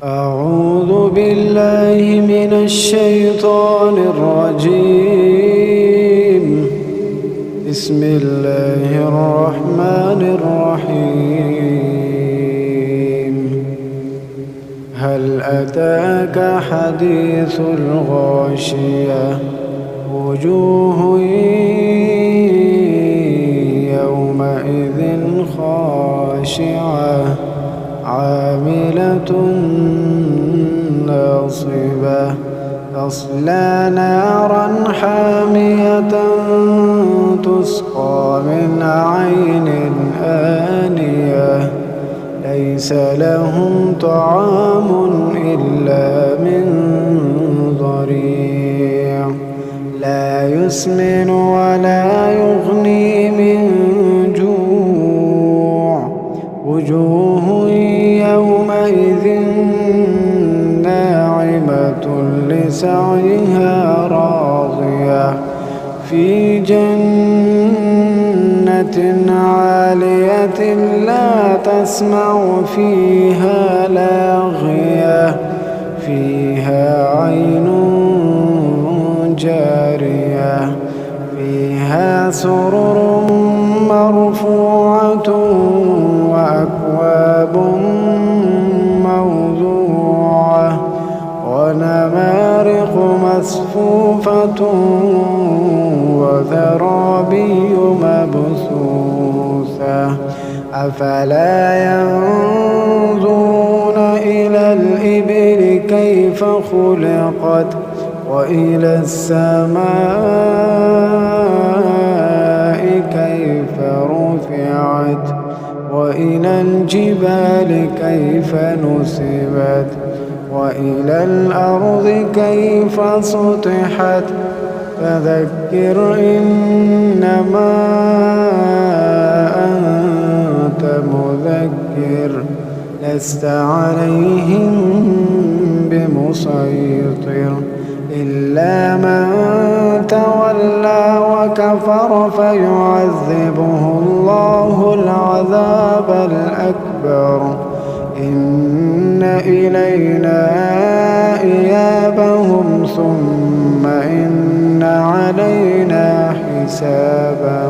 أعوذ بالله من الشيطان الرجيم. بسم الله الرحمن الرحيم. هل أتاك حديث الغاشية؟ وجوه يومئذ خاشعة عاملة ناصبة تصلى نارا حامية تسقى من عين آنية ليس لهم طعام إلا من ضريع لا يسمن ولا يغني من جوع وجوه يومئذ ناعمة لسعيها راضية في جنة عالية لا تسمع فيها لاغية فيها عين جارية فيها سرر مرفوعة وأكواب موضوعة ونمارق مصفوفة وزرابي مبثوثة أفلا ينظرون إلى الإبل كيف خلقت وإلى السماء كيف رفعت وإلى الجبال كيف نصبت وإلى الأرض كيف سطحت فذكر إنما أنت مذكر لست عليهم بمسيطر إلا من تولى وكفر فيعذبه الله العذاب الأكبر إن إلينا إيابهم ثم إن علينا حسابهم.